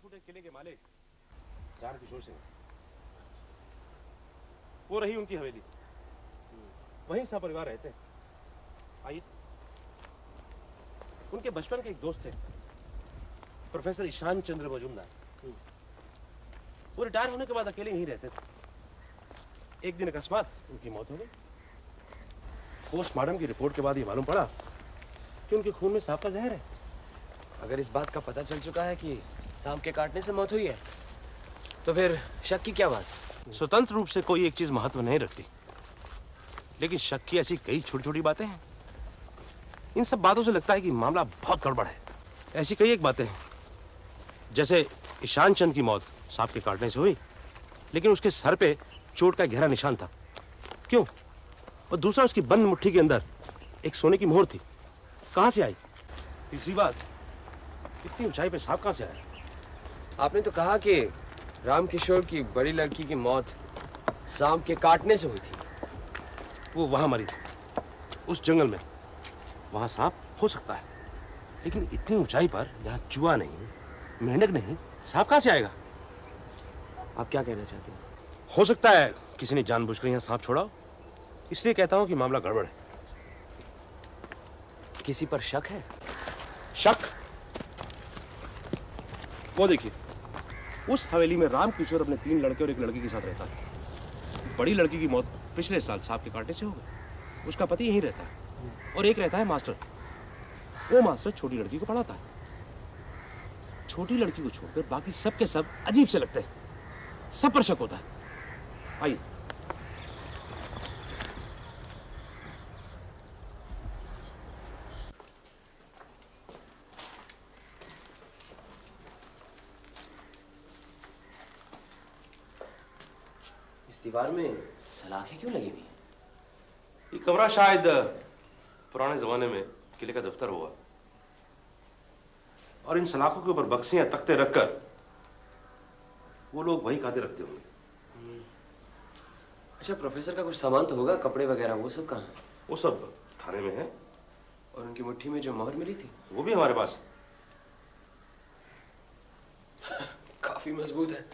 टूटे किले के मालिक रामकिशोर सिंह, वो रही उनकी हवेली, वहीं सब परिवार रहते हैं। आइए, उनके बचपन के एक दोस्त थे प्रोफेसर ईशान चंद्र मजूमदार। वो रिटायर होने के बाद अकेले यहीं रहते थे। एक दिन अकस्मात उनकी मौत हो गई। पोस्टमार्टम की रिपोर्ट के बाद ये मालूम पड़ा कि उनके खून में सांप का जहर है। अगर इस बात का पता चल चुका है कि सांप के काटने से मौत हुई है, तो फिर शक की क्या बात? स्वतंत्र रूप से कोई एक चीज महत्व नहीं रखती, लेकिन शक की ऐसी कई छोटी छोटी बातें हैं। इन सब बातों से लगता है कि मामला बहुत गड़बड़ है। ऐसी कई एक बातें हैं, जैसे ईशान चंद की मौत सांप के काटने से हुई, लेकिन उसके सर पे चोट का गहरा निशान था। क्यों? और दूसरा, उसकी बंद मुट्ठी के अंदर एक सोने की मोहर थी, कहां से आई? तीसरी बात, इतनी ऊंचाई पे सांप कहां से आया? आपने तो कहा कि रामकिशोर की बड़ी लड़की की मौत सांप के काटने से हुई थी। वो वहां मरी थी, उस जंगल में। वहां सांप हो सकता है, लेकिन इतनी ऊंचाई पर जहां चूहा नहीं, मेंढक नहीं, सांप कहां से आएगा? आप क्या कहना चाहते हैं? हो सकता है किसी ने जानबूझकर यहां सांप छोड़ा हो, इसलिए कहता हूं कि मामला गड़बड़ है। किसी पर शक है? शक? वो देखिए, उस हवेली में रामकिशोर अपने 3 लड़के और एक लड़की के साथ रहता है। बड़ी लड़की की मौत पिछले साल सांप के काटने से हो गई। उसका पति यहीं रहता है, और एक रहता है मास्टर। वो मास्टर छोटी लड़की को पढ़ाता है। छोटी लड़की को छोड़कर बाकी सब के सब अजीब से लगते हैं, सब पर शक होता है। आइए, इस दीवार में सलाखें क्यों लगी हुई? ये कमरा शायद पुराने जमाने में किले का दफ्तर हुआ, और इन सलाखों के ऊपर बक्सियां तख्ते रखकर वो लोग वही खाते रखते होंगे। अच्छा, प्रोफेसर का कुछ सामान तो होगा, कपड़े वगैरह, वो सब कहाँ है? वो सब थाने में है। और उनकी मुट्ठी में जो मोहर मिली थी वो भी हमारे पास। काफी मजबूत है।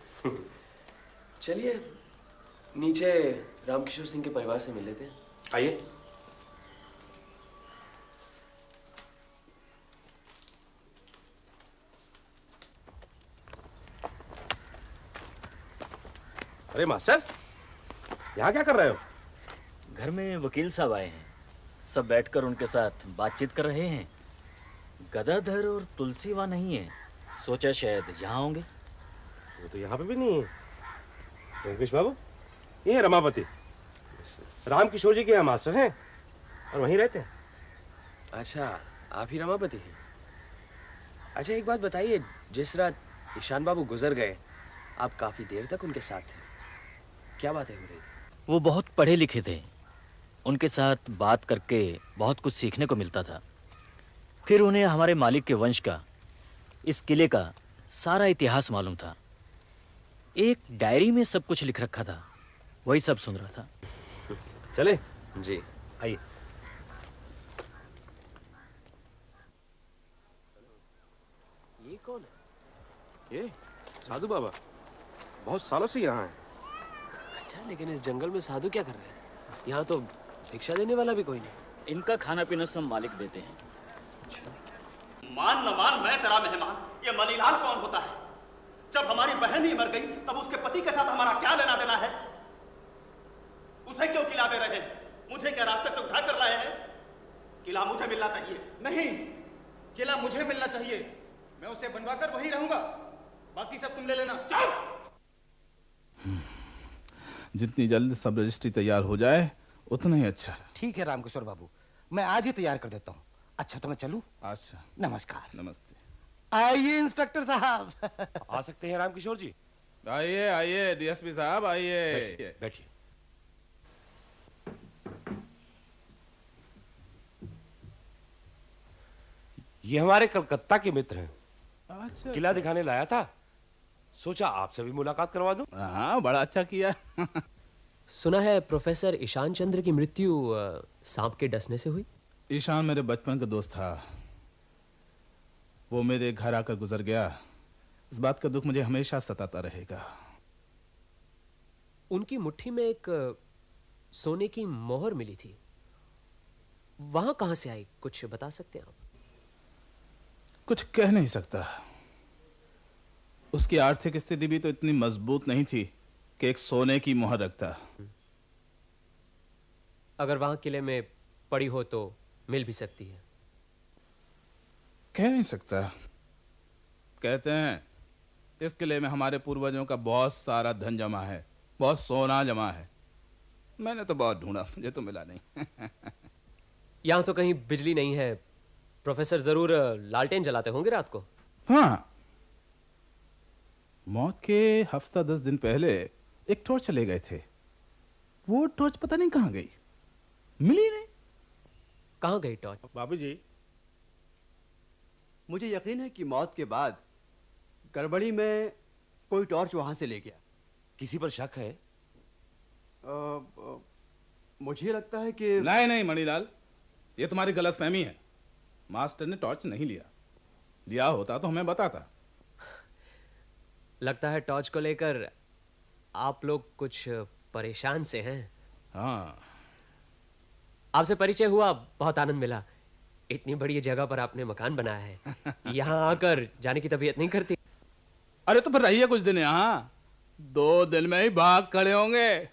चलिए नीचे रामकिशोर सिंह के परिवार से मिल लेते हैं। आइए। अरे मास्टर, यहाँ क्या कर रहे हो? घर में वकील साहब आए हैं, सब बैठकर उनके साथ बातचीत कर रहे हैं। गदाधर और तुलसी वहाँ नहीं है, सोचा शायद यहाँ होंगे। वो तो यहाँ पे भी नहीं है। रंकेश बाबू, ये है रमापति, रामकिशोर जी के यहाँ मास्टर हैं और वहीं रहते हैं। अच्छा, आप ही रमापति हैं? अच्छा, एक बात बताइए, जिस रात ईशान बाबू गुजर गए, आप काफी देर तक उनके साथ थे, क्या बातें हो रही थी? वो बहुत पढ़े लिखे थे, उनके साथ बात करके बहुत कुछ सीखने को मिलता था। फिर उन्हें हमारे मालिक के वंश का, इस किले का सारा इतिहास मालूम था। एक डायरी में सब कुछ लिख रखा था, वही सब सुन रहा था। चले? जी आइए। ये कौन है? ये साधु बाबा बहुत सालों से यहाँ हैं। अच्छा, लेकिन इस जंगल में साधु क्या कर रहे हैं? यहाँ तो भिक्षा देने वाला भी कोई नहीं। इनका खाना पीना सब मालिक देते हैं। मान न मान, मैं तेरा मेहमान, ये मनीलाल कौन होता है? जब हमारी बहन ही मर गई, तब उसके पति के साथ हमारा क्या लेना देना है? उसे क्यों किला दे रहे हैं? मुझे क्या रास्ते से उठा कर लाए हैं? किला मुझे मिलना चाहिए। नहीं, किला मुझे मिलना चाहिए। मैं उसे बनवाकर वहीं रहूंगा, बाकी सब तुम ले लेना। जितनी जल्द सब रजिस्ट्री तैयार हो जाए उतना ही अच्छा। ठीक है रामकिशोर बाबू, मैं आज ही तैयार कर देता हूँ। अच्छा, तो मैं चलूं? अच्छा, नमस्कार। नमस्ते। आइए इंस्पेक्टर साहब। आ सकते हैं रामकिशोर जी? आइए आइए डीएसपी साहब, आइए बैठिए। ये हमारे कलकत्ता के मित्र हैं। अच्छा, किला दिखाने लाया था, सोचा आपसे भी मुलाकात करवा दूं। हाँ, बड़ा अच्छा किया। सुना है प्रोफेसर ईशान चंद्र की मृत्यु सांप के डसने से हुई। ईशान मेरे बचपन का दोस्त था, वो मेरे घर आकर गुजर गया। इस बात का दुख मुझे हमेशा सताता रहेगा। उनकी मुट्ठी में एक सोने की मोहर मिली थी, वहां कहां से आई, कुछ बता सकते हैं आप? कुछ कह नहीं सकता। उसकी आर्थिक स्थिति भी तो इतनी मजबूत नहीं थी कि एक सोने की मोहर रखता। अगर वहां किले में पड़ी हो तो मिल भी सकती है। कह नहीं सकता। कहते हैं इस किले में हमारे पूर्वजों का बहुत सारा धन जमा है, बहुत सोना जमा है। मैंने तो बहुत ढूंढा, मुझे तो मिला नहीं। यहां तो कहीं बिजली नहीं है। प्रोफेसर जरूर लालटेन जलाते होंगे रात को। हाँ, मौत के हफ्ता 10 दिन पहले एक टॉर्च चले गए थे। वो टॉर्च पता नहीं कहां गई, मिली नहीं। कहां गई टॉर्च? बाबूजी, मुझे यकीन है कि मौत के बाद गड़बड़ी में कोई टॉर्च वहां से ले गया। किसी पर शक है? मुझे लगता है कि नहीं नहीं मणिलाल, ये तुम्हारी गलतफहमी है। मास्टर ने टॉर्च नहीं लिया, लिया होता तो हमें बताता। लगता है टॉर्च को लेकर आप लोग कुछ परेशान से हैं। हाँ, आपसे परिचय हुआ, बहुत आनंद मिला। इतनी बड़ी जगह पर आपने मकान बनाया है, यहाँ आकर जाने की तबीयत नहीं करती? अरे तो फिर रहिए कुछ दिन यहाँ, 2 दिन में ही भाग खड़े होंगे।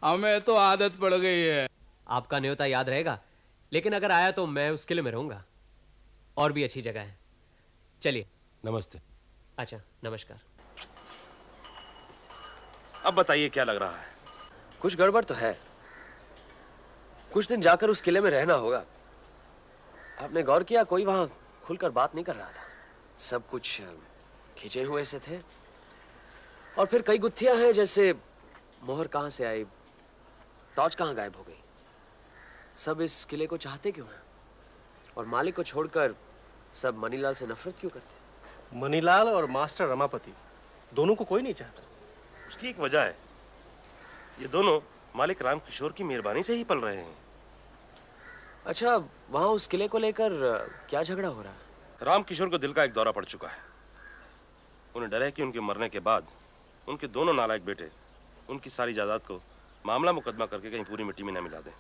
हमें तो आदत पड़ गई है। आपका न्योता याद रहेगा, लेकिन अगर आया तो मैं उस किले में रहूंगा। और भी अच्छी जगह है। चलिए। नमस्ते। अच्छा, नमस्कार। अब बताइए क्या लग रहा है? कुछ गड़बड़ तो है। कुछ दिन जाकर उस किले में रहना होगा। आपने गौर किया, कोई वहां खुलकर बात नहीं कर रहा था। सब कुछ खिंचे हुए से थे। और फिर कई गुत्थियां हैं, जैसे मोहर कहां से आई, टॉर्च कहां गायब हो गई। सब इस किले को चाहते क्यों हैं? और मालिक को छोड़कर सब मनीलाल से नफरत क्यों करते? मनीलाल और मास्टर रमापति दोनों को कोई नहीं चाहता। उसकी एक वजह है, ये दोनों मालिक राम किशोर की मेहरबानी से ही पल रहे हैं। अच्छा, वहां उस किले को लेकर क्या झगड़ा हो रहा है? राम किशोर को दिल का एक दौरा पड़ चुका है। उन्हें डर है कि उनके मरने के बाद उनके दोनों नालायक बेटे उनकी सारी जायदाद को मामला मुकदमा करके कहीं पूरी मिट्टी में न मिला दें।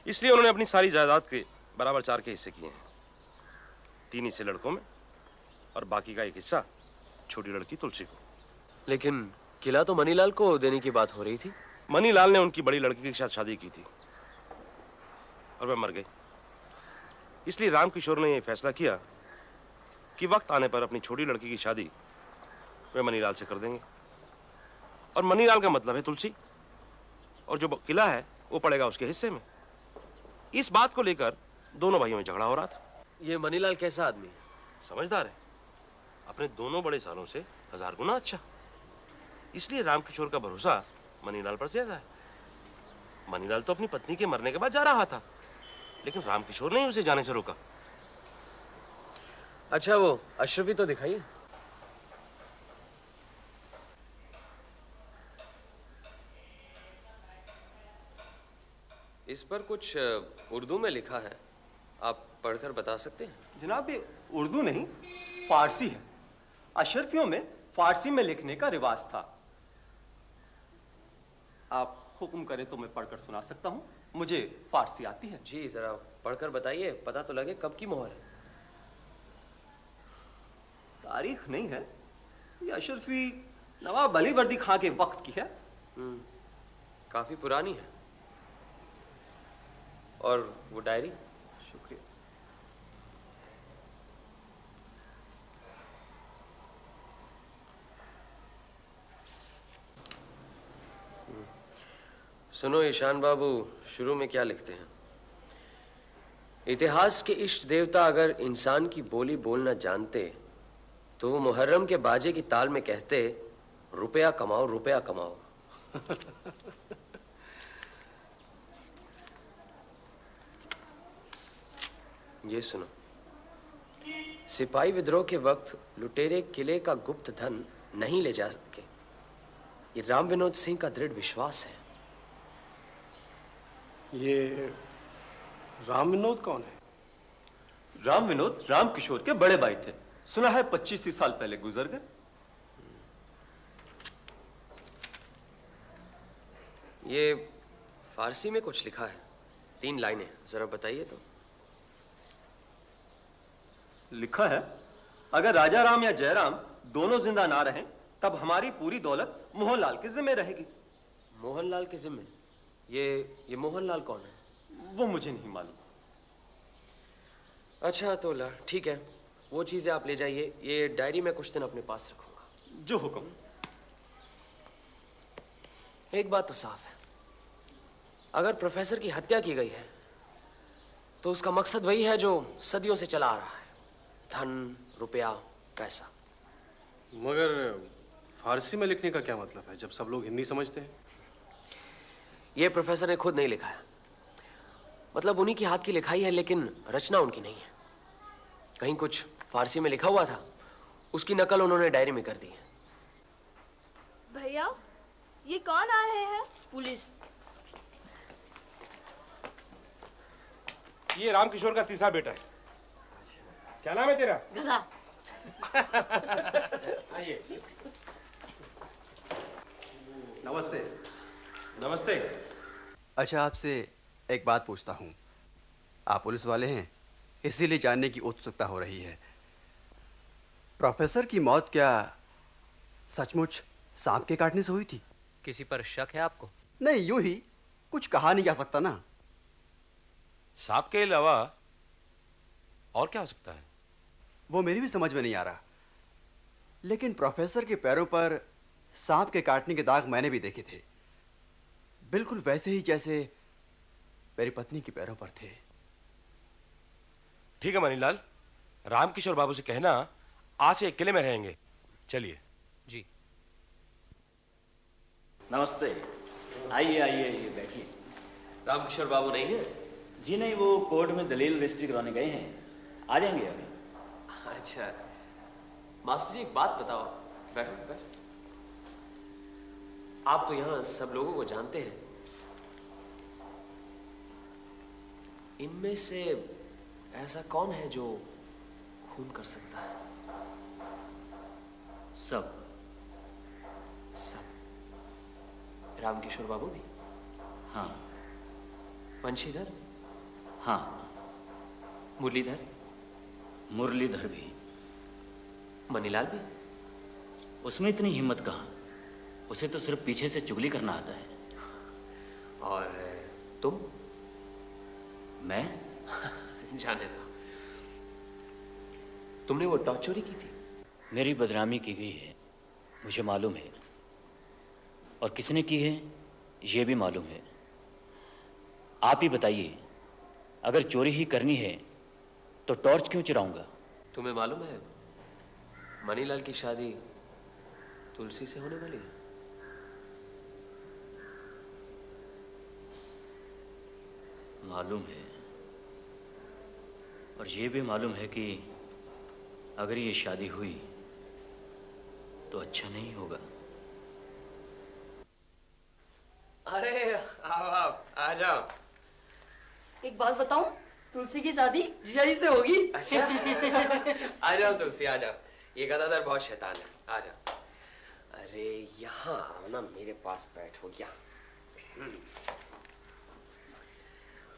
इसलिए उन्होंने अपनी सारी जायदाद के बराबर 4 के हिस्से किए हैं। 3 हिस्से लड़कों में और बाकी का 1 हिस्सा छोटी लड़की तुलसी को। लेकिन किला तो मनीलाल को देने की बात हो रही थी। मनीलाल ने उनकी बड़ी लड़की के साथ शादी की थी और वह मर गई। इसलिए राम किशोर ने यह फैसला किया कि वक्त आने पर अपनी छोटी लड़की की शादी वे मनीलाल से कर देंगे। और मनीलाल का मतलब है तुलसी, और जो किला है वो पड़ेगा उसके हिस्से में। इस बात को लेकर दोनों भाइयों में झगड़ा हो रहा था। ये मनीलाल कैसा आदमी है? समझदार है, अपने दोनों बड़े सालों से 1000 गुना अच्छा। इसलिए राम किशोर का भरोसा मनीलाल पर ज्यादा है। मनीलाल तो अपनी पत्नी के मरने के बाद जा रहा था, लेकिन राम किशोर ने उसे जाने से रोका। अच्छा, वो अशरफी तो दिखाइए। इस पर कुछ उर्दू में लिखा है, आप पढ़कर बता सकते हैं? जनाब, ये उर्दू नहीं, फारसी है। अशरफियों में फारसी में लिखने का रिवाज था। आप हुक्म करें तो मैं पढ़कर सुना सकता हूँ, मुझे फारसी आती है। जी जरा पढ़कर बताइए, पता तो लगे कब की मोहर है। तारीख नहीं है, ये अशरफी नवाब अली वर्दी खां के वक्त की है। काफी पुरानी है। और वो डायरी? शुक्रिया। सुनो ईशान बाबू, शुरू में क्या लिखते हैं? इतिहास के इष्ट देवता अगर इंसान की बोली बोलना जानते तो वो मुहर्रम के बाजे की ताल में कहते, रुपया कमाओ रुपया कमाओ। ये सुनो, सिपाही विद्रोह के वक्त लुटेरे किले का गुप्त धन नहीं ले जा सके, ये राम विनोद सिंह का दृढ़ विश्वास है। ये राम विनोद कौन है? राम विनोद राम किशोर के बड़े भाई थे। सुना है 25-30 साल पहले गुजर गए। ये फारसी में कुछ लिखा है, 3 लाइनें, जरा बताइए तो। लिखा है, अगर राजा राम या जयराम दोनों जिंदा ना रहें तब हमारी पूरी दौलत मोहनलाल के जिम्मे रहेगी। मोहनलाल के जिम्मे? ये मोहनलाल कौन है? वो मुझे नहीं मालूम। अच्छा तो ठीक है, वो चीजें आप ले जाइए, ये डायरी मैं कुछ दिन अपने पास रखूंगा। जो हुक्म। एक बात तो साफ है, अगर प्रोफेसर की हत्या की गई है तो उसका मकसद वही है जो सदियों से चला आ रहा है, धन, रुपया, पैसा। मगर फारसी में लिखने का क्या मतलब है जब सब लोग हिंदी समझते हैं? ये प्रोफेसर ने खुद नहीं लिखा है, मतलब उन्हीं की हाथ की लिखाई है, लेकिन रचना उनकी नहीं है। कहीं कुछ फारसी में लिखा हुआ था, उसकी नकल उन्होंने डायरी में कर दी है। भैया, ये कौन आ रहे हैं? पुलिस। ये रामकिशोर का तीसरा बेटा है। क्या नाम है तेरा? गधा। आइए। नमस्ते। नमस्ते। अच्छा, आपसे एक बात पूछता हूँ। आप पुलिस वाले हैं, इसीलिए जानने की उत्सुकता हो रही है। प्रोफेसर की मौत क्या सचमुच सांप के काटने से हुई थी? किसी पर शक है आपको? नहीं, यूं ही कुछ कहा नहीं जा सकता ना। सांप के अलावा और क्या हो सकता है? वो मेरी भी समझ में नहीं आ रहा, लेकिन प्रोफेसर के पैरों पर सांप के काटने के दाग मैंने भी देखे थे, बिल्कुल वैसे ही जैसे मेरी पत्नी के पैरों पर थे। ठीक है मनीलाल, रामकिशोर बाबू से कहना आज से एक किले में रहेंगे। चलिए। जी। नमस्ते। आइए आइए आइए, बैठिए। रामकिशोर बाबू नहीं है? जी नहीं, वो कोर्ट में दलील रजिस्ट्री कराने गए हैं, आ जाएंगे अभी। अच्छा, मास्टर जी एक बात बताओ। बैठो बैठो। आप तो यहाँ सब लोगों को जानते हैं, इनमें से ऐसा कौन है जो खून कर सकता है? सब। रामकिशोर बाबू भी? हाँ। वंशीधर? हाँ। मुरलीधर? मुरलीधर भी। मनीलाल भी? उसमें इतनी हिम्मत कहाँ, उसे तो सिर्फ पीछे से चुगली करना आता है। और तुम? मैं? जाने दो। तुमने वो टॉर्च चोरी की थी? मेरी बदनामी की गई है, मुझे मालूम है, और किसने की है ये भी मालूम है। आप ही बताइए, अगर चोरी ही करनी है तो टॉर्च क्यों चुराऊंगा? तुम्हें मालूम है मनीलाल की शादी तुलसी से होने वाली है? मालूम है, और ये भी मालूम है कि अगर ये शादी हुई तो अच्छा नहीं होगा। अरे आओ आ जाओ। एक बात बताऊं, तुलसी की शादी जीजाजी से होगी। अच्छा आ जाओ तुलसी, आ जाओ। ये गदाधर बहुत शैतान है, आ जाओ। अरे यहाँ आओ ना, मेरे पास बैठो यहाँ।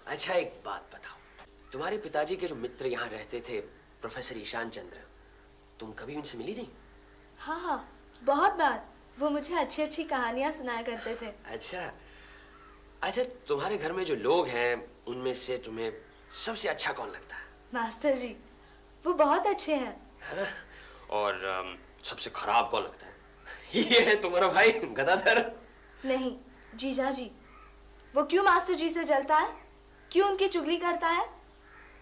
अच्छा एक बात बताओ, तुम्हारे पिताजी के जो मित्र यहाँ रहते थे, प्रोफेसर ईशान चंद्र, तुम कभी उनसे मिली थी? हाँ हाँ, बहुत बार। वो मुझे अच्छी अच्छी कहानियां सुनाया करते थे। अच्छा अच्छा, तुम्हारे घर में जो लोग हैं उनमें से तुम्हें सबसे अच्छा कौन लगता है? मास्टर जी, वो बहुत अच्छे हैं। हाँ? और सबसे खराब कौन लगता है? ये है तुम्हारा भाई गदाधर। नहीं, जीजा जी। वो क्यों मास्टर जी से जलता है, क्यों उनकी चुगली करता है?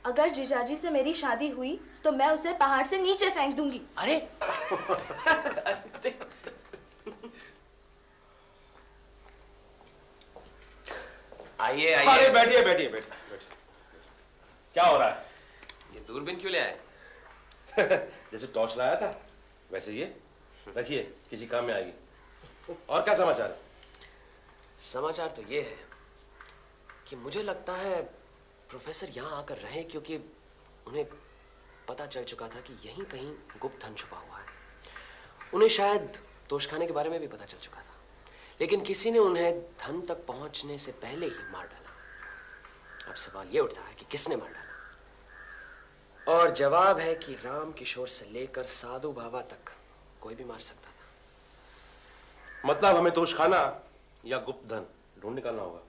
अगर जीजाजी से मेरी शादी हुई तो मैं उसे पहाड़ से नीचे फेंक दूंगी। अरे आइए आइए। अरे बैठिए बैठिए बैठिए। क्या हो रहा है? ये दूरबीन क्यों ले आए? जैसे टॉर्च लाया था वैसे ये रखिए, किसी काम में आएगी। और क्या समाचार है? समाचार तो ये है कि मुझे लगता है प्रोफेसर यहाँ आकर रहे क्योंकि उन्हें पता चल चुका था कि यहीं कहीं गुप्त धन छुपा हुआ है। उन्हें शायद तोशखाने के बारे में भी पता चल चुका था, लेकिन किसी ने उन्हें धन तक पहुंचने से पहले ही मार डाला। अब सवाल ये उठता है कि किसने मार डाला, और जवाब है कि राम किशोर से लेकर साधु बाबा तक कोई भी मार सकता था। मतलब हमें तोशखाना या गुप्त धन ढूंढ निकालना होगा।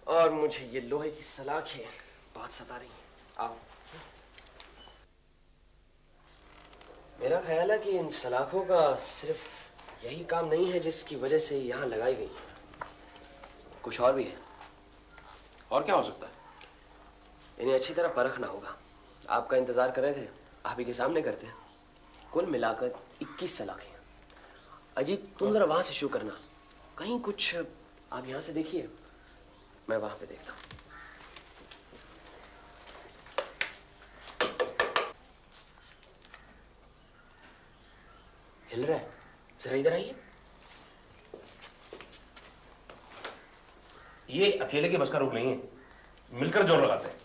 और मुझे ये लोहे की सलाखें बहुत सता रही हैं। आओ। मेरा ख्याल है कि इन सलाखों का सिर्फ यही काम नहीं है जिसकी वजह से यहाँ लगाई गई, कुछ और भी है। और क्या हो सकता है? इन्हें अच्छी तरह परखना होगा। आपका इंतजार कर रहे थे, आप ही के सामने करते हैं। कुल मिलाकर 21 सलाखें। अजीत, तुम जरा वहां से शुरू करना, कहीं कुछ आप यहां से देखिए, मैं वहां पे देखता हूं। हिल रहा है, जरा इधर आइए। ये अकेले के बस का रोग नहीं है, मिलकर जोर लगाते हैं।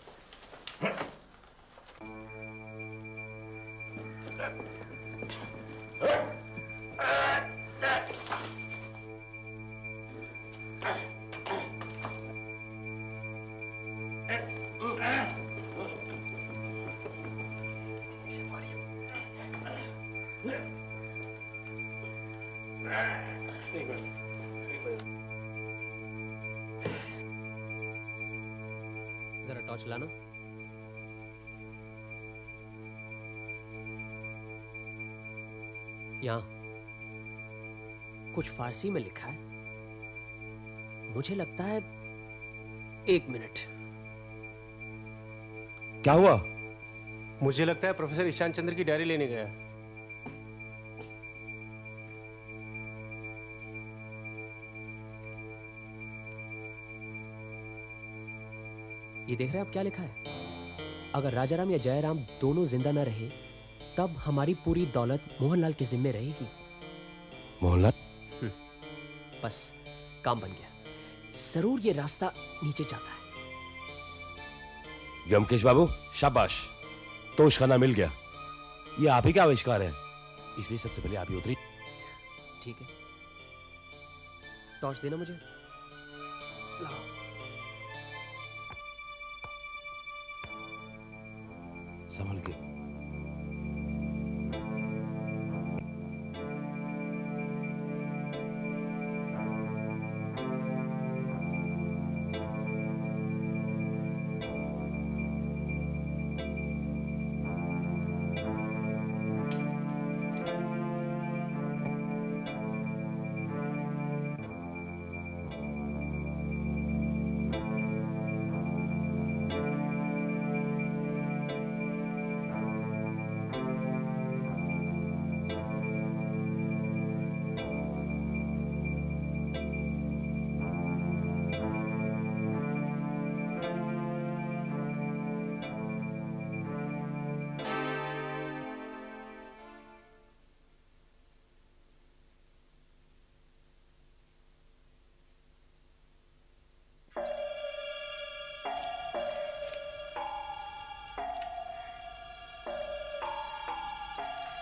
जरा टॉर्च लाना। यहाँ कुछ फारसी में लिखा है, मुझे लगता है। 1 मिनट। क्या हुआ? मुझे लगता है प्रोफेसर ईशान चंद्र की डायरी लेने गया। ये देख रहे हैं आप क्या लिखा है? अगर राजाराम या जयराम दोनों जिंदा न रहे तब हमारी पूरी दौलत मोहनलाल के जिम्मे रहेगी। मोहनलाल? बस काम बन गया। जरूर ये रास्ता नीचे जाता है। व्योमकेश बाबू, शाबाश, तोशखाना मिल गया। ये आप ही का आविष्कार है, इसलिए सबसे पहले आप ही उतरी। ठीक है, टॉर्च देना मुझे। लाओ। संभल के।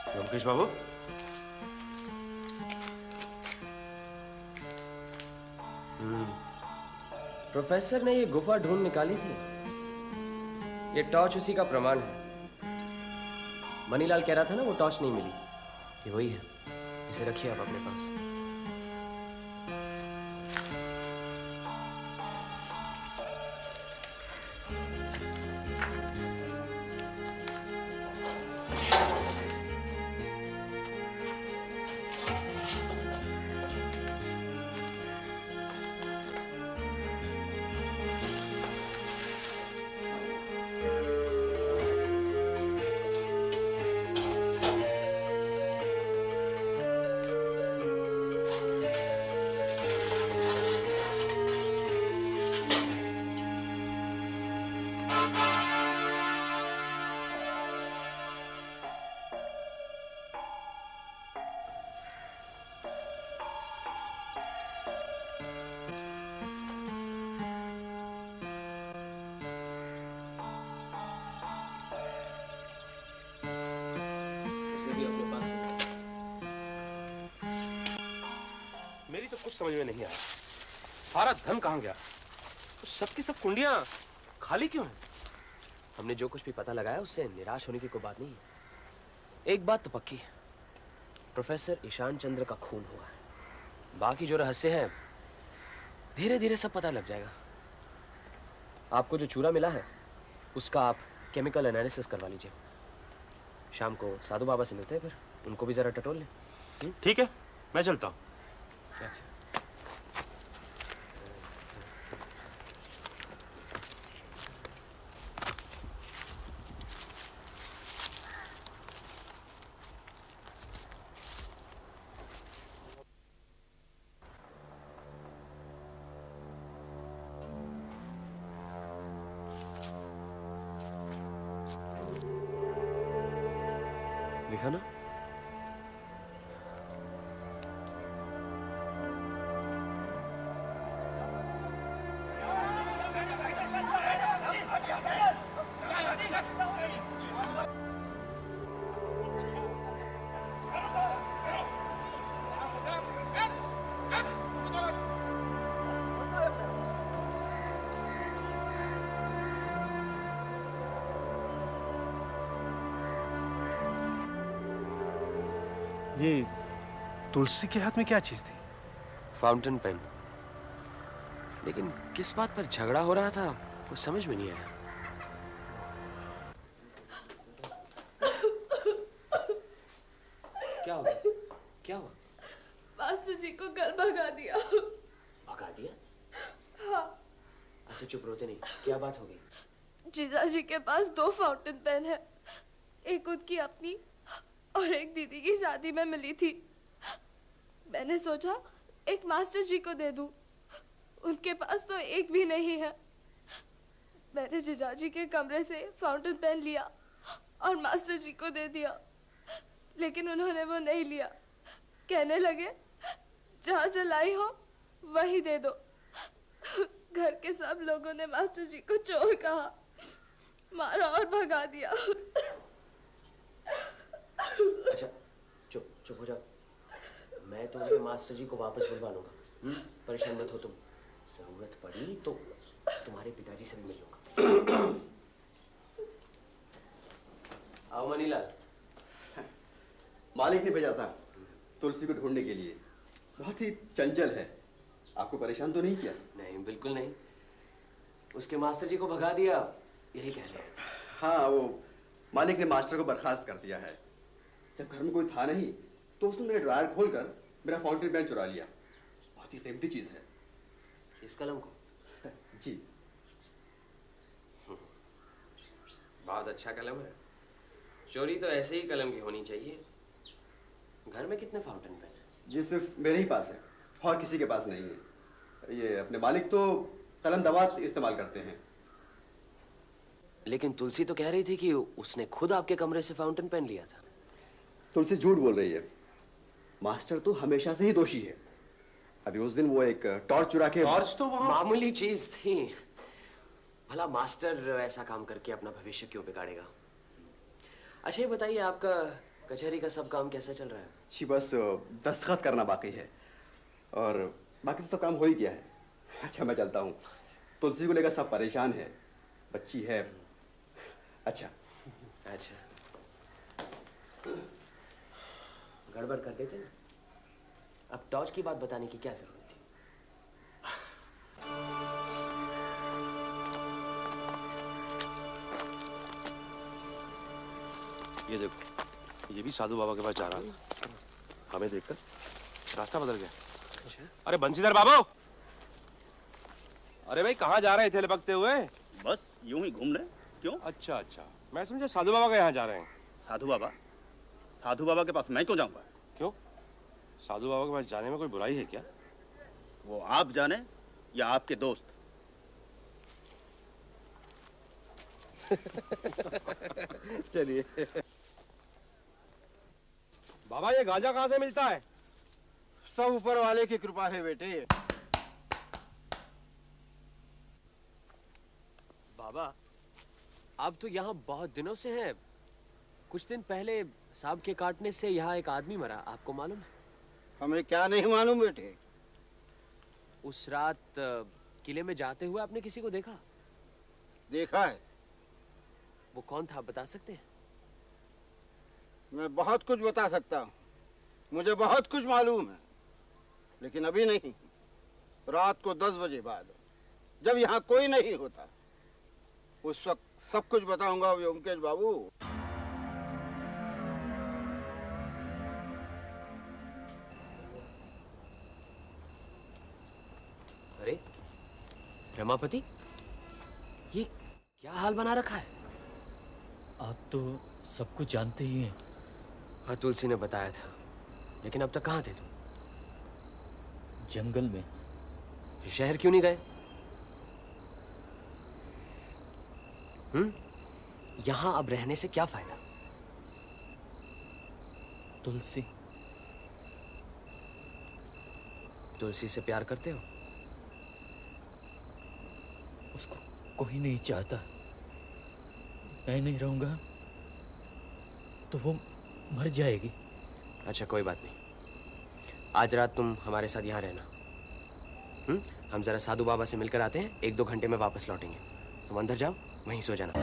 व्योमकेश बाबू, प्रोफेसर ने ये गुफा ढूंढ निकाली थी। ये टॉर्च उसी का प्रमाण है। मनीलाल कह रहा था ना वो टॉर्च नहीं मिली, ये वही है। इसे रखिए आप अपने पास। पैसे भी अपने पास हैं। मेरी तो कुछ समझ में नहीं आया, सारा धन कहाँ गया? तो सबकी सब कुंडियां खाली क्यों हैं? हमने जो कुछ भी पता लगाया उससे निराश होने की कोई बात नहीं है। एक बात तो पक्की है, प्रोफेसर ईशान चंद्र का खून हुआ है। बाकी जो रहस्य है धीरे धीरे सब पता लग जाएगा। आपको जो चूरा मिला है उसका आप केमिकल एनालिसिस करवा लीजिए। शाम को साधु बाबा से मिलते हैं, फिर उनको भी जरा टटोल लें। ठीक है, मैं चलता हूँ। अच्छा। लिखा ना? ये तुलसी के हाथ में क्या चीज थी? Fountain pen. लेकिन किस बात पर झगड़ा हो रहा था कुछ समझ में नहीं आया। क्या हुआ? क्या हुआ? मास्टर जी को कल भगा दिया। भगा दिया? हाँ। अच्छा चुप रोते नहीं, क्या बात हो गई? जीजा जी के पास 2 फाउंटेन पेन है, एक उनकी अपनी और एक दीदी की शादी में मिली थी। मैंने सोचा एक मास्टर जी को दे दूं, उनके पास तो एक भी नहीं है। मैंने जीजा जी के कमरे से फाउंटेन पेन लिया और मास्टर जी को दे दिया, लेकिन उन्होंने वो नहीं लिया। कहने लगे जहां से लाई हो वही दे दो। घर के सब लोगों ने मास्टर जी को चोर कहा, मारा और भगा दिया। अच्छा चुप चुप हो जाओ, मैं तुम्हारे मास्टर जी को वापस बुलवा लूंगा। परेशान मत हो तुम, जरूरत पड़ी तो तुम्हारे पिताजी से भी मिल लूंगा। आओ मनीलाल। मालिक ने भेजा था तुलसी को ढूंढने के लिए, बहुत ही चंचल है। आपको परेशान तो नहीं किया? नहीं बिल्कुल नहीं, उसके मास्टर जी को भगा दिया यही कह रहे हैं। हाँ, वो मालिक ने मास्टर को बर्खास्त कर दिया है। जब घर में कोई था नहीं तो उसने मेरे ड्रायर खोलकर मेरा फाउंटेन पेन चुरा लिया। बहुत ही कीमती चीज है। इस कलम को? जी। बहुत अच्छा कलम है। चोरी तो ऐसे ही कलम की होनी चाहिए। घर में कितने फाउंटेन पेन हैं? जी सिर्फ मेरे ही पास है और किसी के पास नहीं है। ये अपने मालिक तो कलम दवात इस्तेमाल करते हैं। लेकिन तुलसी तो कह रही थी कि उसने खुद आपके कमरे से फाउंटेन पेन लिया था। तुलसी झूठ बोल रही है। मास्टर तो हमेशा से ही दोषी है। अभी उस दिन वो एक टॉर्च चुरा के। टॉर्च तो वहाँ मामूली चीज थी। भला मास्टर ऐसा काम करके अपना भविष्य क्यों बिगाड़ेगा? अच्छा ये बताइए, आपका कचहरी का सब काम कैसा चल रहा है? जी बस दस्तखत करना बाकी है और बाकी तो काम हो ही गया है। अच्छा मैं चलता हूँ। तुलसी को लेकर सब परेशान है, बच्ची है। अच्छा अच्छा, गड़बड़ कर देते ना। अब टॉर्च की बात बताने की क्या जरूरत थी? ये देखो, ये भी साधु बाबा के पास जा रहा था। हमें देखकर रास्ता बदल गया। अरे बंसीधर बाबू, अरे भाई कहाँ जा रहे थे लपकते हुए? बस यूं ही घूमने। क्यों? अच्छा अच्छा, मैं समझा साधु बाबा के यहाँ जा रहे हैं। साधु बाबा? साधु बाबा के पास मैं क्यों जाऊंगा? क्यों? साधु बाबा के पास जाने में कोई बुराई है क्या? वो आप जाने या आपके दोस्त। चलिए। बाबा ये गांजा कहाँ से मिलता है? सब ऊपर वाले की कृपा है बेटे। बाबा आप तो यहाँ बहुत दिनों से हैं, कुछ दिन पहले सांप के काटने से यहाँ एक आदमी मरा, आपको मालूम है? हमें क्या नहीं मालूम बेटे। उस रात किले में जाते हुए आपने किसी को देखा? देखा है। वो कौन था, आप बता सकते हैं? मैं बहुत कुछ बता सकता हूँ, मुझे बहुत कुछ मालूम है, लेकिन अभी नहीं। रात को 10 बजे बाद, जब यहाँ कोई नहीं होता, उस वक्त सब कुछ बताऊंगा व्योमकेश बाबू। अरे रमापति, ये क्या हाल बना रखा है? आप तो सब कुछ जानते ही हैं। हाँ, तुलसी ने बताया था, लेकिन अब तक कहाँ थे तुम? जंगल में। शहर क्यों नहीं गए? यहाँ अब रहने से क्या फायदा? तुलसी। तुलसी से प्यार करते हो? उसको कोई नहीं चाहता। मैं नहीं रहूंगा तो वो मर जाएगी। अच्छा, कोई बात नहीं। आज रात तुम हमारे साथ यहाँ रहना। हम जरा साधु बाबा से मिलकर आते हैं, 1-2 घंटे में वापस लौटेंगे। तुम अंदर जाओ, वहीं सो जाना।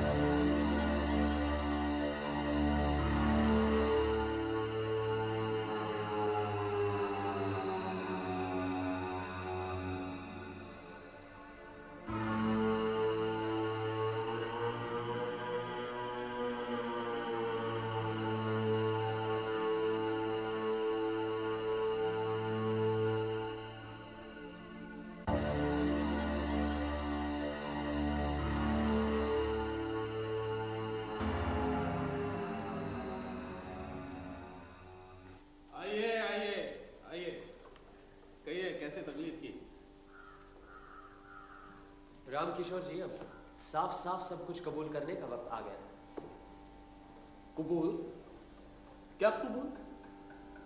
रामकिशोर जी, अब साफ साफ सब कुछ कबूल करने का वक्त आ गया। कबूल? क्या कबूल?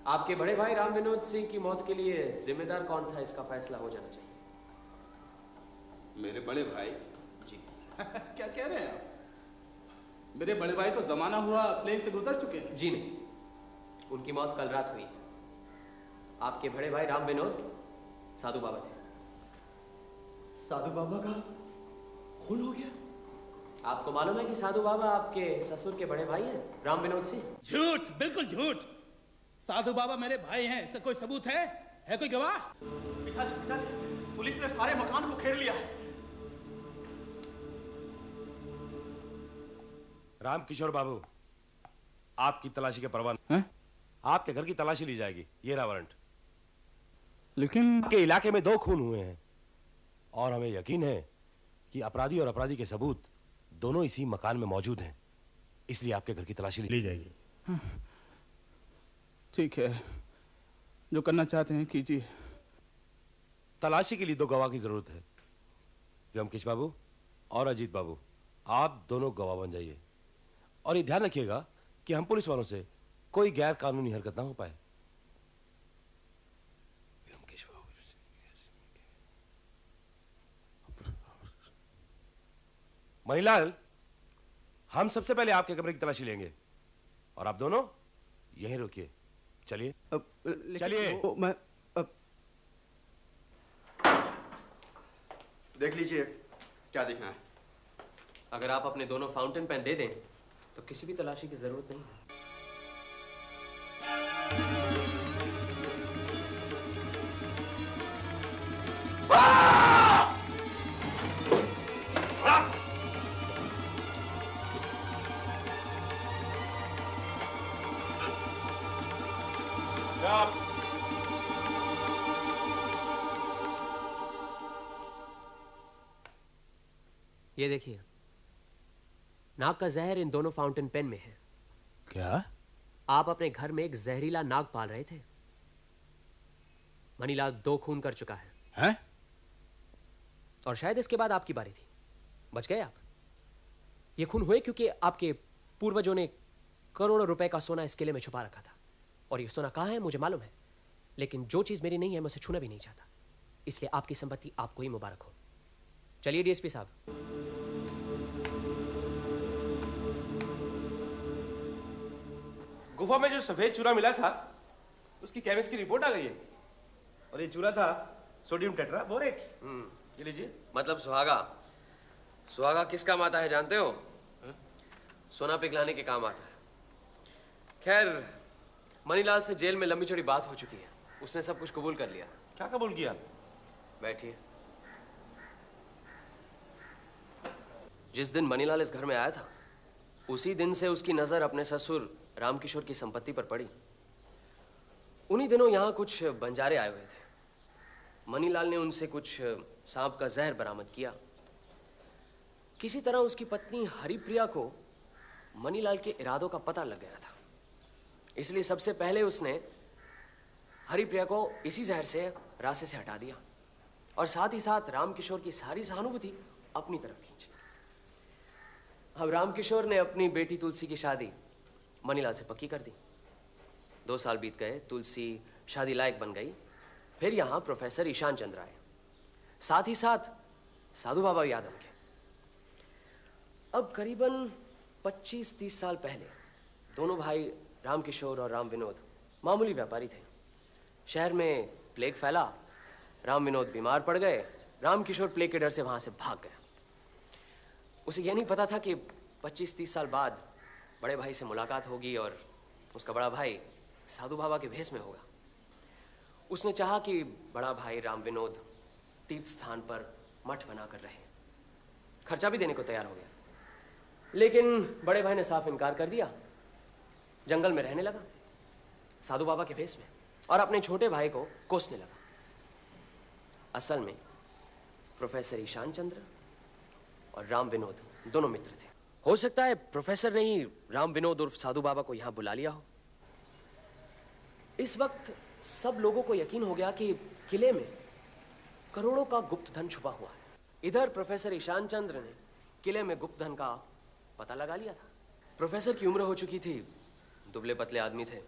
आपके बड़े भाई राम विनोद सिंह की मौत के लिए जिम्मेदार कौन था, इसका फैसला हो जाना चाहिए। मेरे बड़े भाई? जी। क्या कह रहे हैं आप? मेरे बड़े भाई तो जमाना हुआ प्लेग से गुजर चुके हैं। जी नहीं, उनकी मौत कल रात हुई। आपके बड़े भाई राम विनोद साधु बाबा थे। साधु बाबा का खून हो गया? आपको मालूम है कि साधु बाबा आपके ससुर के बड़े भाई हैं, राम विनोद सिंह? झूठ, बिल्कुल झूठ। साधु बाबा मेरे भाई हैं, इसका कोई सबूत है? कोई गवाह? पिताजी, पुलिस ने सारे मकान को घेर लिया है। रामकिशोर बाबू, आपकी तलाशी के परवाना, आपके घर की तलाशी ली जाएगी। ये रहा वारंट। लेकिन आपके इलाके में 2 खून हुए हैं और हमें यकीन है कि अपराधी और अपराधी के सबूत दोनों इसी मकान में मौजूद हैं, इसलिए आपके घर की तलाशी ली जाएगी। ठीक है, जो करना चाहते हैं कीजिए। तलाशी के लिए 2 गवाह की जरूरत है। व्योमकेश बाबू और अजीत बाबू, आप दोनों गवाह बन जाइए और ये ध्यान रखिएगा कि हम पुलिस वालों से कोई गैर कानूनी हरकत ना हो पाए। मणिलाल, हम सबसे पहले आपके कमरे की तलाशी लेंगे और आप दोनों यहीं रुकिए। चलिए चलिए। मैं देख लीजिए क्या देखना है। अगर आप अपने दोनों फाउंटेन पेन दे दें तो किसी भी तलाशी की जरूरत नहीं है। ये देखिए, नाग का जहर इन दोनों फाउंटेन पेन में है। क्या? आप अपने घर में एक जहरीला नाग पाल रहे थे। मणिलाल 2 खून कर चुका है। हैं? और शायद इसके बाद आपकी बारी थी। बच गए आप। ये खून हुए क्योंकि आपके पूर्वजों ने करोड़ों रुपए का सोना इस किले में छुपा रखा था। और ये सोना कहाँ है मुझे मालूम है, लेकिन जो चीज मेरी नहीं है मैं उसे छूना भी नहीं चाहता। इसलिए आपकी संपत्ति आपको ही मुबारक हो। चलिए डीएसपी साहब। गुफा में जो सफेद चूरा मिला था उसकी केमिस्ट की रिपोर्ट आ गई है और ये चूरा था सोडियम टेट्राबोरेट। ये लीजिए। मतलब सुहागा। सुहागा किस काम आता है जानते हो? सोना पिघलाने के काम आता है। खैर, मनीलाल से जेल में लंबी चौड़ी बात हो चुकी है। उसने सब कुछ कबूल कर लिया। क्या कबूल किया? बैठिए। जिस दिन मनीलाल इस घर में आया था उसी दिन से उसकी नजर अपने ससुर रामकिशोर की संपत्ति पर पड़ी। उन्हीं दिनों यहां कुछ बंजारे आए हुए थे। मनीलाल ने उनसे कुछ सांप का जहर बरामद किया। किसी तरह उसकी पत्नी हरिप्रिया को मनीलाल के इरादों का पता लग गया था, इसलिए सबसे पहले उसने हरिप्रिया को इसी जहर से रास्ते से हटा दिया और साथ ही साथ रामकिशोर की सारी सहानुभूति अपनी तरफ खींची। अब रामकिशोर ने अपनी बेटी तुलसी की शादी मनीलाल से पक्की कर दी। 2 साल बीत गए, तुलसी शादी लायक बन गई। फिर यहां प्रोफेसर ईशान चंद्र आए, साथ ही साथ साधु बाबा यादव के। अब करीबन 25-30 साल पहले दोनों भाई रामकिशोर और राम विनोद मामूली व्यापारी थे। शहर में प्लेग फैला, राम विनोद बीमार पड़ गए। रामकिशोर प्लेग के डर से वहां से भाग गया। उसे यह नहीं पता था कि 25-30 साल बाद बड़े भाई से मुलाकात होगी और उसका बड़ा भाई साधु बाबा के भेष में होगा। उसने चाहा कि बड़ा भाई राम विनोद तीर्थ स्थान पर मठ बनाकर रहे, खर्चा भी देने को तैयार हो गया। लेकिन बड़े भाई ने साफ इनकार कर दिया। जंगल में रहने लगा साधु बाबा के भेष में और अपने छोटे भाई को कोसने लगा। असल में प्रोफेसर ईशान चंद्र और राम विनोद दोनों मित्र थे। हो सकता है प्रोफेसर ने ही राम विनोद उर्फ साधु बाबा को यहां बुला लिया हो। इस वक्त सब लोगों को यकीन हो गया कि किले में करोड़ों का गुप्त धन छुपा हुआ है। इधर प्रोफेसर ईशान चंद्र ने किले में गुप्त धन का पता लगा लिया था। प्रोफेसर की उम्र हो चुकी थी, दुबले पतले आदमी थे।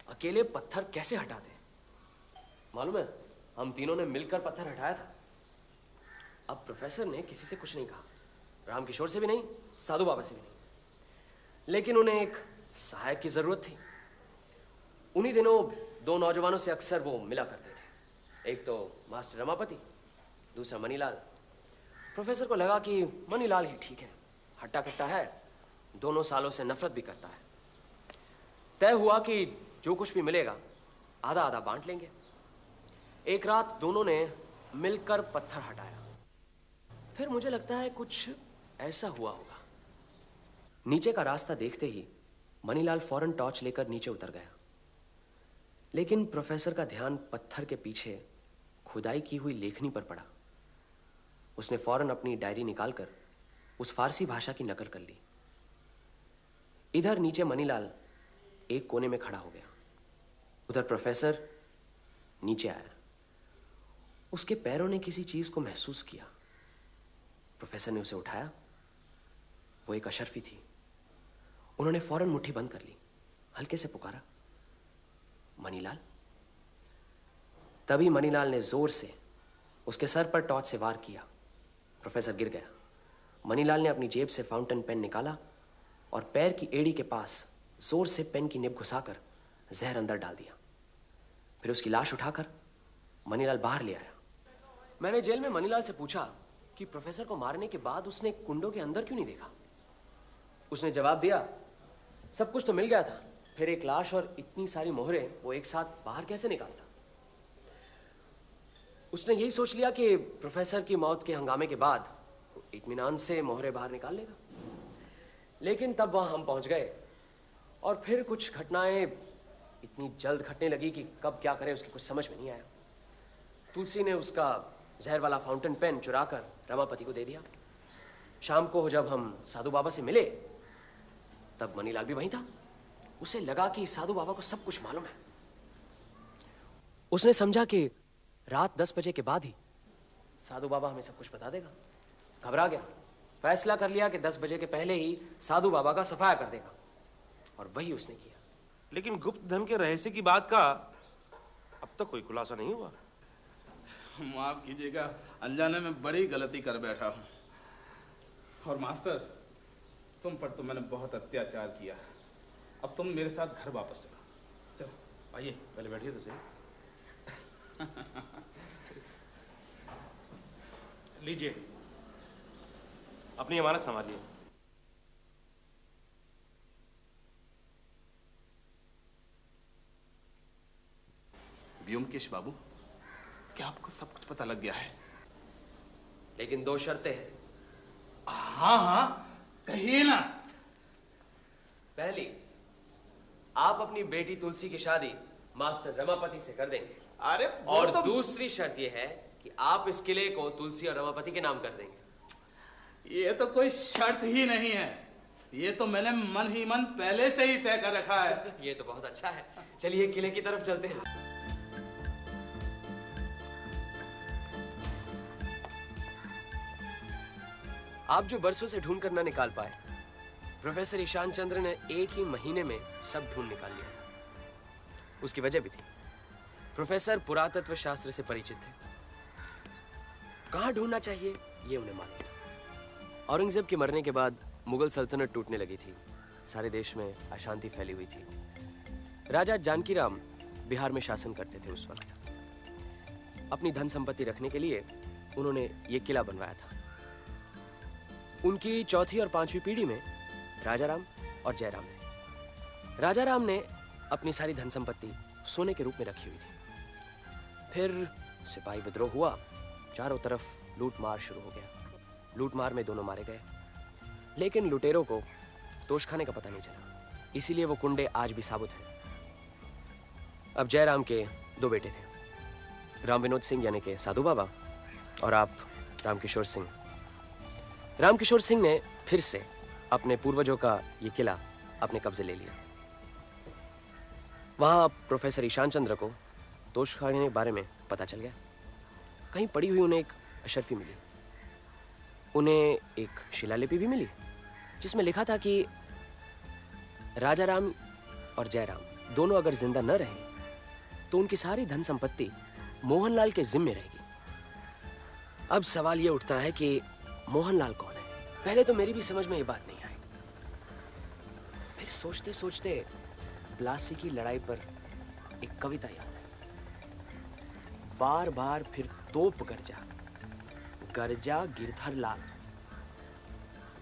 अकेले पत्थर कैसे हटाते मालूम है? हम तीनों ने मिलकर पत्थर हटाया था। अब प्रोफेसर ने किसी से कुछ नहीं कहा, रामकिशोर से भी नहीं, साधु बाबा से भी नहीं। लेकिन उन्हें एक सहायक की जरूरत थी। उन्हीं दिनों 2 नौजवानों से अक्सर वो मिला करते थे। एक तो मास्टर रमापति, दूसरा मनीलाल। प्रोफेसर को लगा कि मनीलाल ही ठीक है, हट्टा कट्टा है, दोनों सालों से नफरत भी करता है। तय हुआ कि जो कुछ भी मिलेगा आधा आधा बांट लेंगे। एक रात दोनों ने मिलकर पत्थर हटाया। फिर मुझे लगता है कुछ ऐसा हुआ होगा। नीचे का रास्ता देखते ही मनीलाल फौरन टॉर्च लेकर नीचे उतर गया। लेकिन प्रोफेसर का ध्यान पत्थर के पीछे खुदाई की हुई लेखनी पर पड़ा। उसने फौरन अपनी डायरी निकालकर उस फारसी भाषा की नकल कर ली। इधर नीचे मनीलाल एक कोने में खड़ा हो गया, उधर प्रोफेसर नीचे आया। उसके पैरों ने किसी चीज को महसूस किया। प्रोफेसर ने उसे उठाया। वो एक अशर्फी थी। उन्होंने फौरन मुट्ठी बंद कर ली, हल्के से पुकारा, मनीलाल। तभी मनीलाल ने जोर से उसके सर पर टॉर्च से वार किया। प्रोफेसर गिर गया। मनीलाल ने अपनी जेब से फाउंटेन पेन निकाला और पैर की एड़ी के पास जोर से पेन की निब घुसाकर जहर अंदर डाल दिया। फिर उसकी लाश उठाकर मनीलाल बाहर ले आया। मैंने जेल में मनीलाल से पूछा कि प्रोफेसर को मारने के बाद उसने कुंडों के अंदर क्यों नहीं देखा। उसने जवाब दिया, सब कुछ तो मिल गया था, फिर एक लाश और इतनी सारी मोहरें वो एक साथ बाहर कैसे निकालता। उसने यही सोच लिया कि प्रोफेसर की मौत के हंगामे के बाद इत्मीनान से मोहरें बाहर निकाल लेगा। लेकिन तब वहां हम पहुंच गए और फिर कुछ घटनाएं इतनी जल्द घटने लगी कि कब क्या करें उसकी कुछ समझ में नहीं आया। तुलसी ने उसका जहर वाला फाउंटेन पेन चुराकर रमापति को दे दिया। शाम को जब हम साधु बाबा से मिले तब मनीलाल भी वहीं था। उसे लगा कि साधु बाबा को सब कुछ मालूम है। उसने समझा कि रात 10 बजे के बाद ही साधु बाबा हमें सब कुछ बता देगा। घबरा गया। फैसला कर लिया कि 10 बजे के पहले ही साधु बाबा का सफाया कर देगा, और वही उसने किया। लेकिन गुप्त धन के रहस्य की बात का अब तक कोई खुलासा नहीं हुआ। माफ कीजिएगा, अनजाने में बड़ी गलती कर बैठा हूँ। और मास्टर, तुम पर तो मैंने बहुत अत्याचार किया। अब तुम मेरे साथ घर वापस चलो। चलो आइए, पहले बैठिए तो सही। लीजिए, अपनी अमानत संभालिए। व्योमकेश बाबू, क्या आपको सब कुछ पता लग गया है? लेकिन दो शर्तें हैं। हाँ हाँ, कहिए ना। पहली, आप अपनी बेटी तुलसी की शादी मास्टर रमापति से कर देंगे। अरे और दूसरी शर्त यह है कि आप इस किले को तुलसी और रमापति के नाम कर देंगे। ये तो कोई शर्त ही नहीं है, ये तो मैंने मन ही मन पहले से ही तय कर रखा है। ये तो बहुत अच्छा है। चलिए किले की तरफ चलते हैं। आप जो बरसों से ढूंढ कर ना निकाल पाए, प्रोफेसर ईशान चंद्र ने एक ही महीने में सब ढूंढ निकाल लिया था। उसकी वजह भी थी, प्रोफेसर पुरातत्व शास्त्र से परिचित थे। कहां ढूंढना चाहिए ये उन्हें मालूम था। औरंगजेब के मरने के बाद मुगल सल्तनत टूटने लगी थी, सारे देश में अशांति फैली हुई थी। राजा जानकी राम बिहार में शासन करते थे उस वक्त। अपनी धन संपत्ति रखने के लिए उन्होंने ये किला बनवाया था। उनकी चौथी और पांचवी पीढ़ी में राजाराम और जयराम थे। राजाराम ने अपनी सारी धन संपत्ति सोने के रूप में रखी हुई थी। फिर सिपाही विद्रोह हुआ, चारों तरफ लूट मार शुरू हो गया। लूट मार में दोनों मारे गए, लेकिन लुटेरों को तोशखाने का पता नहीं चला, इसीलिए वो कुंडे आज भी साबुत हैं। अब जयराम के दो बेटे थे, राम विनोद सिंह यानी के साधु बाबा, और आप रामकिशोर सिंह। रामकिशोर सिंह ने फिर से अपने पूर्वजों का ये किला अपने कब्जे ले लिया। वहां प्रोफेसर ईशान चंद्र को तोशखाने के बारे में पता चल गया। कहीं पड़ी हुई उन्हें एक अशर्फी मिली। उन्हें एक शिलालिपि भी मिली जिसमें लिखा था कि राजाराम और जयराम दोनों अगर जिंदा न रहे तो उनकी सारी धन संपत्ति मोहनलाल के जिम्मे रहेगी। अब सवाल यह उठता है कि मोहनलाल कौन है? पहले तो मेरी भी समझ में ये बात नहीं आई। फिर सोचते सोचते प्लासी की लड़ाई पर एक कविता याद आई। बार बार फिर तोप गरजा, गरजा गिरधर लाल।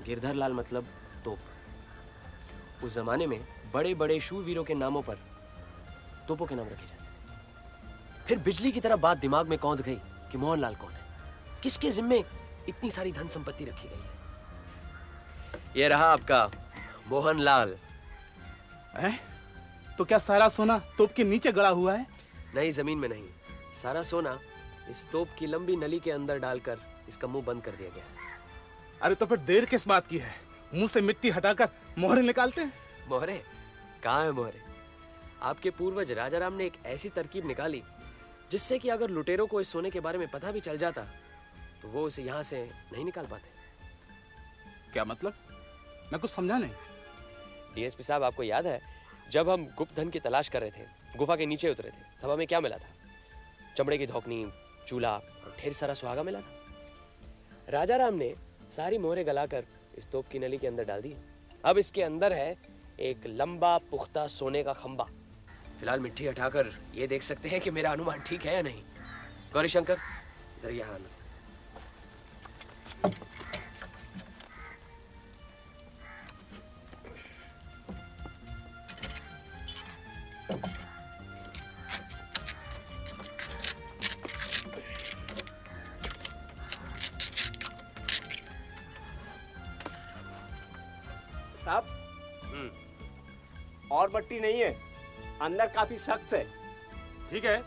गिरधर लाल मतलब तोप। उस जमाने में बड़े बड़े शूरवीरों के नामों पर तोपों के नाम रखे जाते। फिर बिजली की तरह बात दिमाग में कौंध गई कि मोहनलाल कौन है, किसके जिम्मे इतनी सारी धन संपत्ति रखी गई है। यह रहा आपका मोहनलाल। तो क्या सारा सोना तोप के नीचे गड़ा हुआ है? नहीं, जमीन में नहीं। सारा सोना इस तोप की लंबी नली के अंदर डालकर इसका मुंह बंद कर दिया गया है। अरे तो फिर देर किस बात की है? मुंह से मिट्टी हटाकर मोहरे निकालते हैं। मोहरे? कहाँ है मोहरे? आपके पूर्वज राजाराम ने एक ऐसी तरकीब निकाली जिससे कि अगर लुटेरों को इस सोने के बारे में पता भी चल जाता तो वो इसे यहाँ से नहीं निकाल पाते। क्या मतलब? मैं कुछ समझा नहीं। डीएसपी साहब, आपको याद है जब हम गुप्त धन की तलाश कर रहे थे, गुफा के नीचे उतरे थे, तब हमें क्या मिला था? चमड़े की धौकनी, चूल्हा और ढेर सारा सुहागा मिला था। राजाराम ने सारी मोहरे गलाकर इस तोप की नली के अंदर डाल दी। अब इसके अंदर है एक लंबा पुख्ता सोने का खंबा। फिलहाल मिट्टी हटाकर ये देख सकते हैं कि मेरा अनुमान ठीक है या नहीं। गौरीशंकर, जरा यहाँ आना। साहब, और मट्टी नहीं है, अंदर काफी सख्त है। ठीक है,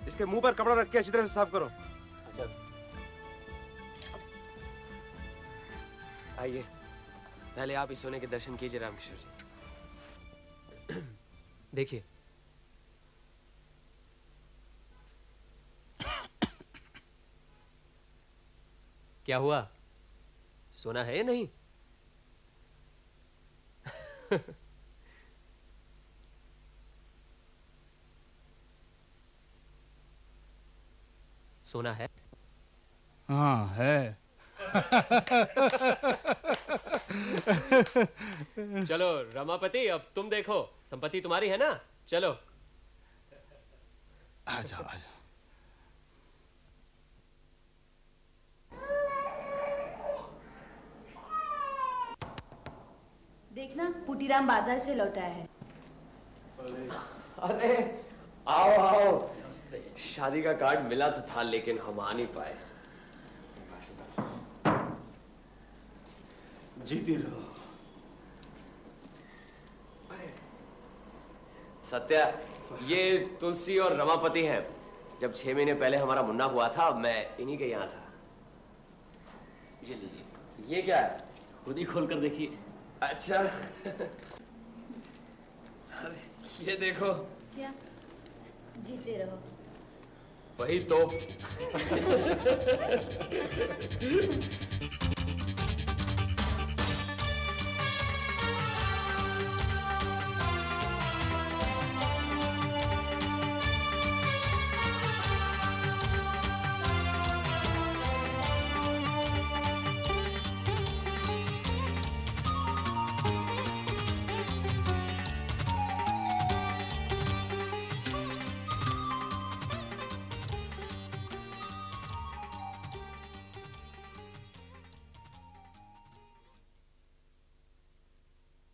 इसके मुंह पर कपड़ा रख के अच्छी तरह से साफ करो। अच्छा, आइए, पहले आप इस सोने के दर्शन कीजिए रामकिशोर जी। देखिए, क्या हुआ? सोना है या नहीं? सोना है? हाँ है। चलो रमापति, अब तुम देखो, संपत्ति तुम्हारी है ना? चलो। आ जाओ आ जाओ। देखना, पुटीराम बाजार से लौटा है। अरे आओ आओ। शादी का कार्ड मिला तो था, लेकिन हम आ नहीं पाए। जीती रहो। सत्या, ये तुलसी और रमापति हैं। जब 6 महीने पहले हमारा मुन्ना हुआ था, मैं इन्हीं के यहाँ था। ये लीजिए। ये क्या है? खुद ही खोल कर देखिए। अच्छा। अरे ये देखो। क्या? जीते रहो। वही तो।